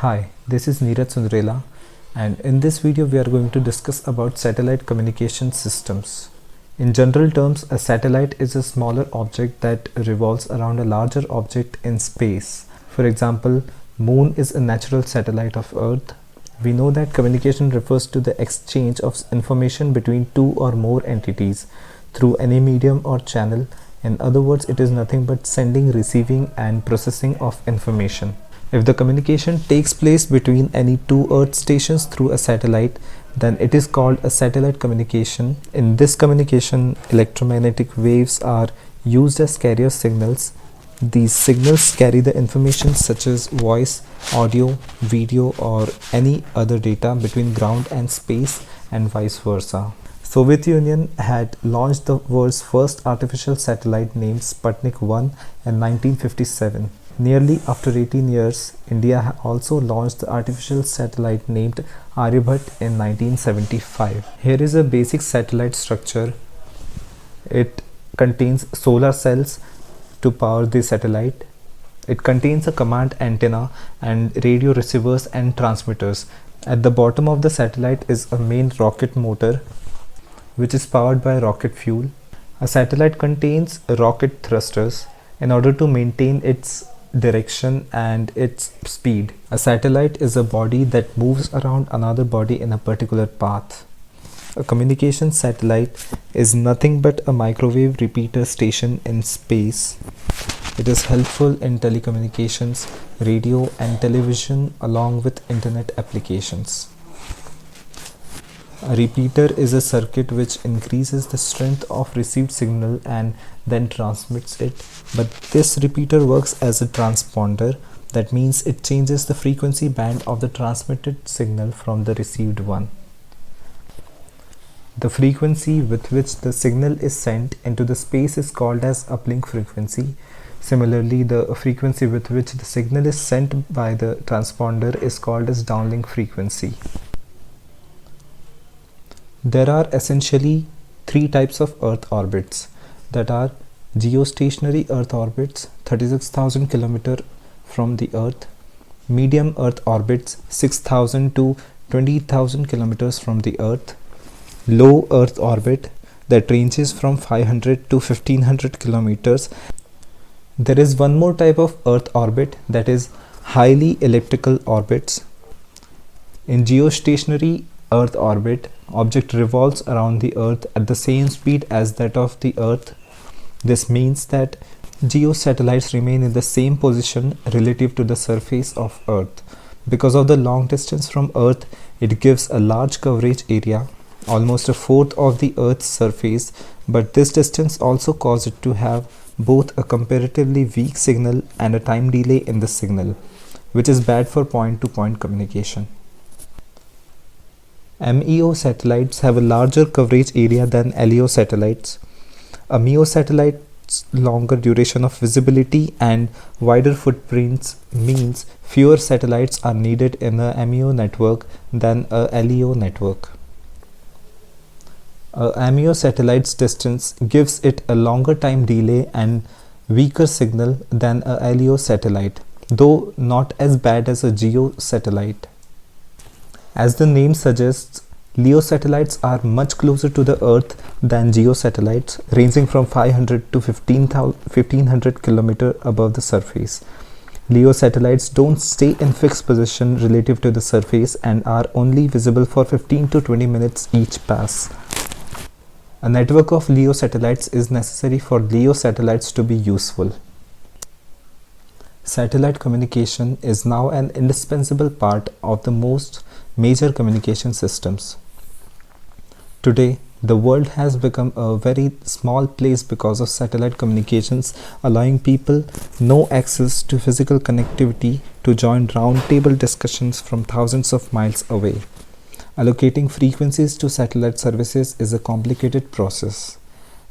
Hi, this is Neeraj Sundarela, and in this video we are going to discuss about satellite communication systems. In general terms, a satellite is a smaller object that revolves around a larger object in space. For example, Moon is a natural satellite of Earth. We know that communication refers to the exchange of information between two or more entities through any medium or channel. In other words, it is nothing but sending, receiving, and processing of information. If the communication takes place between any two Earth stations through a satellite, then it is called a satellite communication. In this communication, electromagnetic waves are used as carrier signals. These signals carry the information such as voice, audio, video, or any other data between ground and space, and vice versa. Soviet Union had launched the world's first artificial satellite named Sputnik 1 in 1957. Nearly after 18 years, India also launched the artificial satellite named Aryabhat in 1975. Here is a basic satellite structure. It contains solar cells to power the satellite. It contains a command antenna and radio receivers and transmitters. At the bottom of the satellite is a main rocket motor, which is powered by rocket fuel. A satellite contains rocket thrusters in order to maintain its direction and its speed. A satellite is a body that moves around another body in a particular path. A communication satellite is nothing but a microwave repeater station in space. It is helpful in telecommunications, radio, and television, along with internet applications. A repeater is a circuit which increases the strength of received signal and then transmits it, but this repeater works as a transponder. That means it changes the frequency band of the transmitted signal from the received one. The frequency with which the signal is sent into the space is called as uplink frequency. Similarly, the frequency with which the signal is sent by the transponder is called as downlink frequency. There are essentially three types of Earth orbits, that are geostationary Earth orbits 36,000 km from the Earth, medium Earth orbits 6,000 to 20,000 km from the Earth, low Earth orbit that ranges from 500 to 1500 km. There is one more type of Earth orbit, that is highly elliptical orbits. In geostationary Earth orbit, object revolves around the Earth at the same speed as that of the Earth. This means that geosatellites remain in the same position relative to the surface of Earth. Because of the long distance from Earth, it gives a large coverage area, almost a fourth of the Earth's surface, but this distance also causes it to have both a comparatively weak signal and a time delay in the signal, which is bad for point-to-point communication. MEO satellites have a larger coverage area than LEO satellites. A MEO satellite's longer duration of visibility and wider footprints means fewer satellites are needed in a MEO network than a LEO network. A MEO satellite's distance gives it a longer time delay and weaker signal than a LEO satellite, though not as bad as a GEO satellite. As the name suggests, LEO satellites are much closer to the Earth than GEO satellites, ranging from 500 to 1500 km above the surface. LEO satellites don't stay in fixed position relative to the surface and are only visible for 15 to 20 minutes each pass. A network of LEO satellites is necessary for LEO satellites to be useful. Satellite communication is now an indispensable part of the most major communication systems. Today, the world has become a very small place because of satellite communications, allowing people no access to physical connectivity to join roundtable discussions from thousands of miles away. Allocating frequencies to satellite services is a complicated process,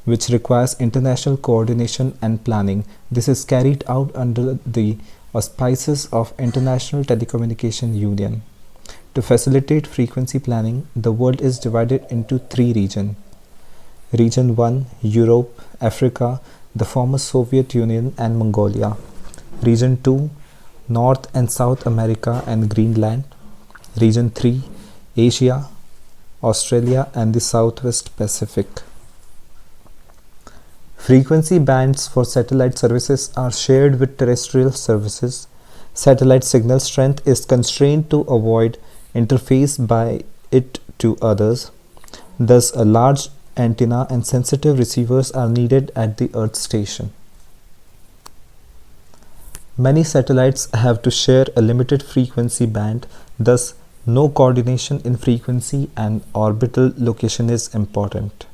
which requires international coordination and planning. This is carried out under the auspices of International Telecommunication Union. To facilitate frequency planning, the world is divided into three regions. Region 1, Europe, Africa, the former Soviet Union, and Mongolia. Region 2, North and South America and Greenland. Region 3, Asia, Australia and the Southwest Pacific. Frequency bands for satellite services are shared with terrestrial services. Satellite signal strength is constrained to avoid interface by it to others. Thus, a large antenna and sensitive receivers are needed at the Earth station. Many satellites have to share a limited frequency band, thus no coordination in frequency and orbital location is important.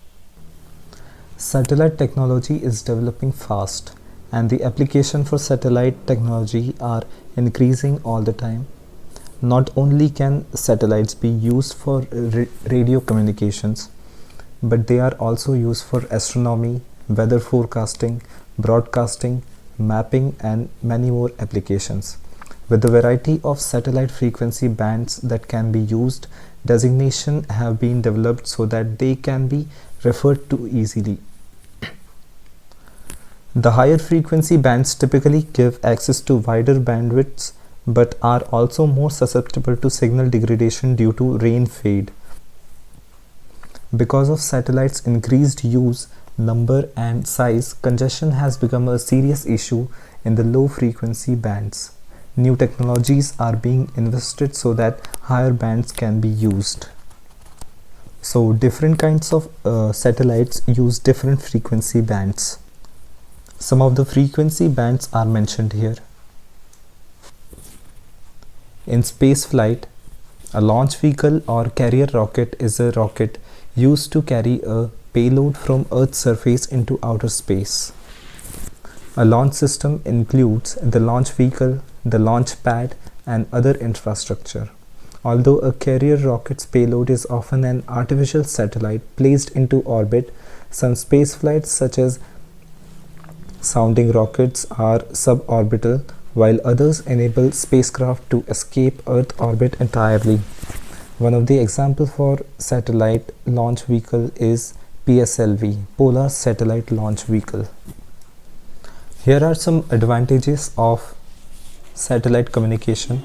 Satellite technology is developing fast, and the application for satellite technology are increasing all the time. Not only can satellites be used for radio communications, but they are also used for astronomy, weather forecasting, broadcasting, mapping and many more applications. With the variety of satellite frequency bands that can be used, designation have been developed so that they can be referred to easily. The higher frequency bands typically give access to wider bandwidths but are also more susceptible to signal degradation due to rain fade. Because of satellites' increased use, number and size, congestion has become a serious issue in the low frequency bands. New technologies are being invested so that higher bands can be used. So different kinds of satellites use different frequency bands. Some of the frequency bands are mentioned here. In space flight, a launch vehicle or carrier rocket is a rocket used to carry a payload from Earth's surface into outer space. A launch system includes the launch vehicle, the launch pad, and other infrastructure. Although a carrier rocket's payload is often an artificial satellite placed into orbit, some space flights such as sounding rockets are suborbital, while others enable spacecraft to escape Earth orbit entirely. One of the examples for satellite launch vehicle is PSLV, Polar Satellite Launch Vehicle. Here are some advantages of satellite communication.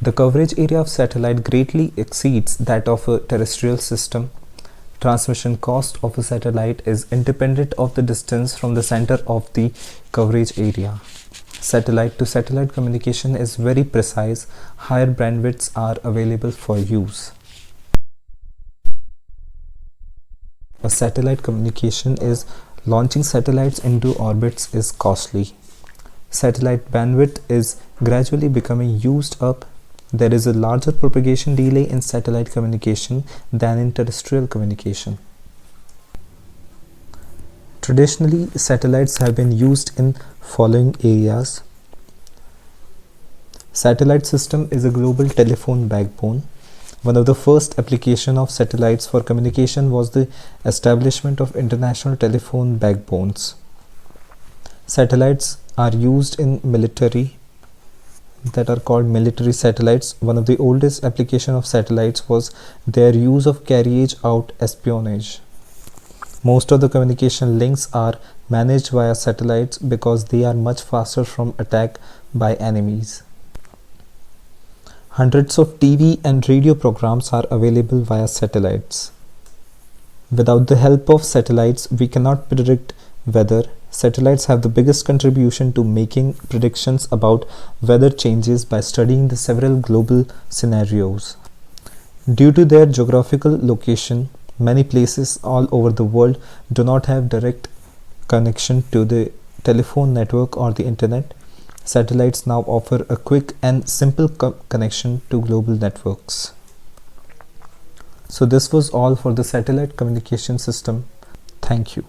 The coverage area of satellite greatly exceeds that of a terrestrial system. Transmission cost of a satellite is independent of the distance from the center of the coverage area. Satellite to satellite communication is very precise. Higher bandwidths are available for use. A satellite communication is launching satellites into orbits is costly. Satellite bandwidth is gradually becoming used up. There is a larger propagation delay in satellite communication than in terrestrial communication. Traditionally, satellites have been used in following areas. Satellite system is a global telephone backbone. One of the first applications of satellites for communication was the establishment of international telephone backbones. Satellites are used in military that are called military satellites. One of the oldest applications of satellites was their use of carriage out espionage. Most of the communication links are managed via satellites because they are much faster from attack by enemies. Hundreds of TV and radio programs are available via satellites. Without the help of satellites, we cannot predict weather. Satellites have the biggest contribution to making predictions about weather changes by studying the several global scenarios. Due to their geographical location, many places all over the world do not have direct connection to the telephone network or the internet. Satellites now offer a quick and simple connection to global networks. So this was all for the satellite communication system. Thank you.